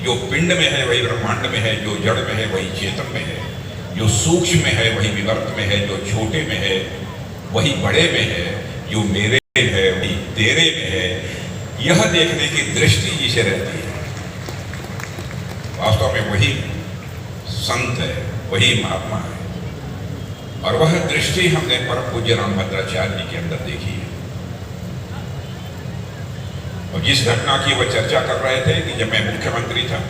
जो पिंड में है वही ब्रह्मांड में है, जो जड़ में है वही चेतन में है, जो सूक्ष्म में है वही विवर्त में है, जो छोटे में है वही बड़े में है, जो मेरे में है वही तेरे में है। यह देखने की दृष्टि जिसे रहती है, वास्तव में वही संत है, वही महात्मा है। और वह दृष्टि हमने परम पूज्य रामभद्राचार्य जी के अंदर देखी है। और जिस घटना की वह चर्चा कर रहे थे कि जब मैं मुख्यमंत्री था,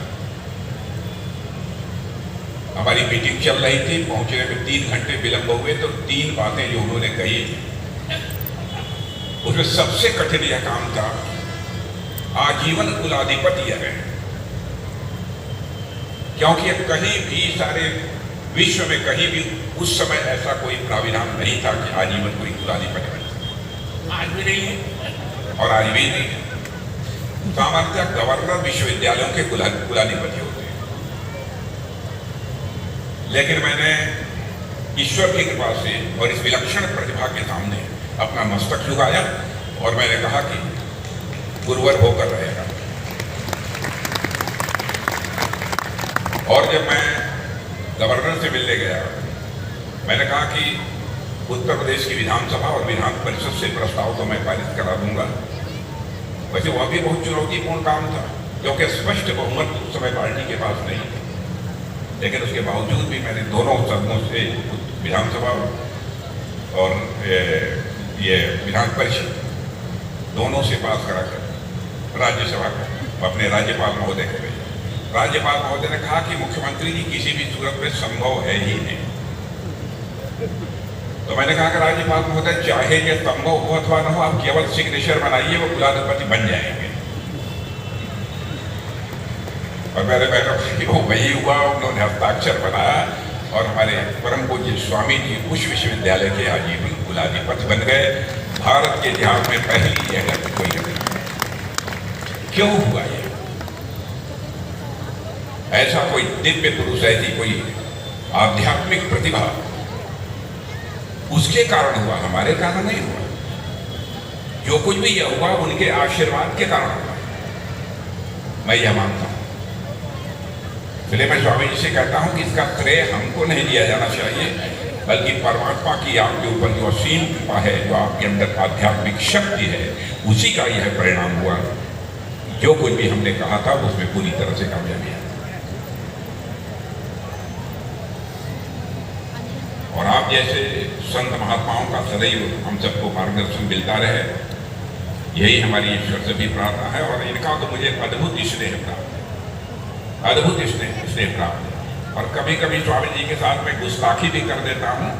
हमारी मीटिंग चल रही थी, पहुंचने में 3 घंटे विलंब हुए, तो 3 बातें जो उन्होंने कही थी उसमें सबसे कठिन यह काम था, आजीवन कुलाधिपति रहे। क्योंकि कहीं भी सारे विश्व में कहीं भी उस समय ऐसा कोई प्राविधान नहीं था कि आजीवन कोई कुलाधिपति बने। आज भी नहीं है और आज भी नहीं है। सामान्यतः गवर्नर विश्वविद्यालयों के कुलाधिपति होते हैं, लेकिन मैंने ईश्वर की कृपा से और इस विलक्षण प्रतिभा के सामने अपना मस्तक झुकाया और मैंने कहा कि गुरुवर होकर रहेगा। और जब मैं गवर्नर से मिलने गया, मैंने कहा कि उत्तर प्रदेश की विधानसभा और विधान परिषद से प्रस्ताव तो मैं पारित करा दूंगा। वैसे वह भी बहुत चुनौतीपूर्ण काम था, क्योंकि स्पष्ट बहुमत उस समय पार्टी के पास नहीं था, लेकिन उसके बावजूद भी मैंने दोनों सदनों से, विधानसभा और ये विधान परिषद, दोनों से पास करा कर राज्यसभा का अपने राज्यपाल महोदय को भेजा। राज्यपाल महोदय ने कहा कि मुख्यमंत्री जी किसी भी सूरत में संभव है ही नहीं। तो मैंने कहा कि राज्यपाल महोदय, चाहे ये संभव हो अथवा न हो, आप केवल सिग्नेचर बनाइए, वो कुलाधिपति बन जाएंगे। और मेरे बैठक वो वही हुआ, उन्होंने हस्ताक्षर बनाया और हमारे परम पूज्य स्वामी जी उस विश्वविद्यालय के आजीवन कुलाधिपति बन गए। भारत के इतिहास में पहली यह कोई घटना। क्यों हुआ ये? ऐसा कोई दिव्य पुरुष, ऐसी कोई आध्यात्मिक प्रतिभा उसके कारण हुआ, हमारे कारण नहीं हुआ। जो कुछ भी यह हुआ उनके आशीर्वाद के कारण हुआ, मैं यह मानता हूं। इसलिए मैं स्वामी जी से कहता हूं कि इसका श्रेय हमको नहीं दिया जाना चाहिए, बल्कि परमात्मा की आपके ऊपर जो असीम कृपा है, जो आपके अंदर आध्यात्मिक शक्ति है, उसी का यह परिणाम हुआ। जो कुछ भी हमने कहा था उसमें पूरी तरह से कामयाबी है। और आप जैसे संत महात्माओं का सदैव हम सबको मार्गदर्शन मिलता रहे, यही हमारी ईश्वर से भी प्रार्थना है। और इनका तो मुझे अद्भुत स्नेह प्राप्त है, अद्भुत स्नेह प्राप्त है। और कभी कभी स्वामी जी के साथ मैं गुस्ताखी भी कर देता हूं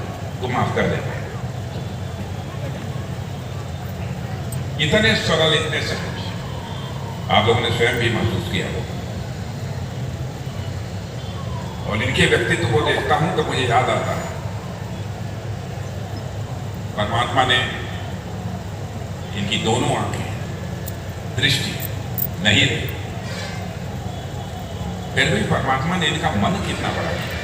तो माफ कर देता हूं। इतने सरल, इतने सहज, आप लोगों ने स्वयं भी महसूस किया हो। और इनके व्यक्तित्व को देखता हूं तो मुझे याद आता है, परमात्मा ने इनकी दोनों आंखें, दृष्टि नहीं रही, फिर भी परमात्मा ने इनका मन कितना बड़ा किया।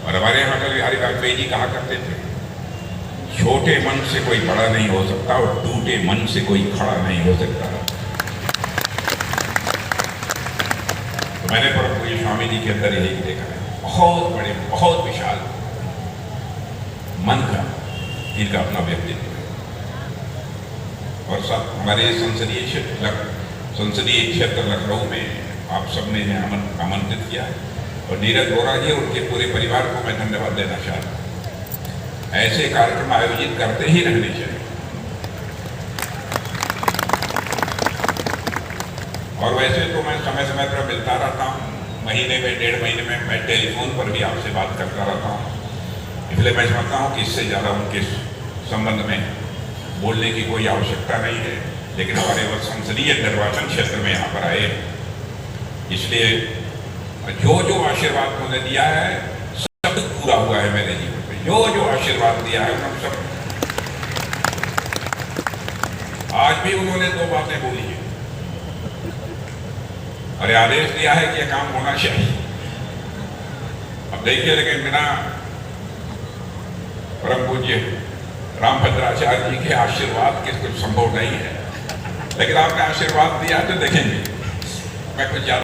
और हमारे यहाँ अटल बिहारी वाजपेयी जी कहा करते थे, छोटे मन से कोई बड़ा नहीं हो सकता और टूटे मन से कोई खड़ा नहीं हो सकता। तो मैंने परम पूज्य स्वामी जी के अंदर यही देखा है, बहुत बड़े, बहुत विशाल मन का इनका अपना व्यक्तित्व है। और सब हमारे संसदीय क्षेत्र लखनऊ में आप सबने आमंत्रित किया है, और नीरज वोरा जी और उनके पूरे परिवार को मैं धन्यवाद देना चाहता हूँ। ऐसे कार्यक्रम आयोजित करते ही रहने चाहिए। और वैसे तो मैं समय समय पर मिलता रहता हूँ, महीने में, 1.5 महीने में मैं टेलीफोन पर भी आपसे बात करता रहता हूँ। इसलिए मैं समझता हूँ कि इससे ज़्यादा उनके संबंध में बोलने की कोई आवश्यकता नहीं है। लेकिन हमारे वह संसदीय निर्वाचन क्षेत्र में यहाँ पर आए, इसलिए जो जो आशीर्वाद उन्होंने दिया है सब पूरा हुआ है मेरे जीवन में। जो जो आशीर्वाद दिया है उन्होंने सब, आज भी उन्होंने 2 बातें बोली है। अरे आदेश दिया है कि यह काम होना चाहिए। अब देखिए, लेकिन बिना परम पूज्य रामभद्राचार्य जी के आशीर्वाद के कुछ संभव नहीं है। लेकिन आपने आशीर्वाद दिया तो देखेंगे। मैं कुछ ज्यादा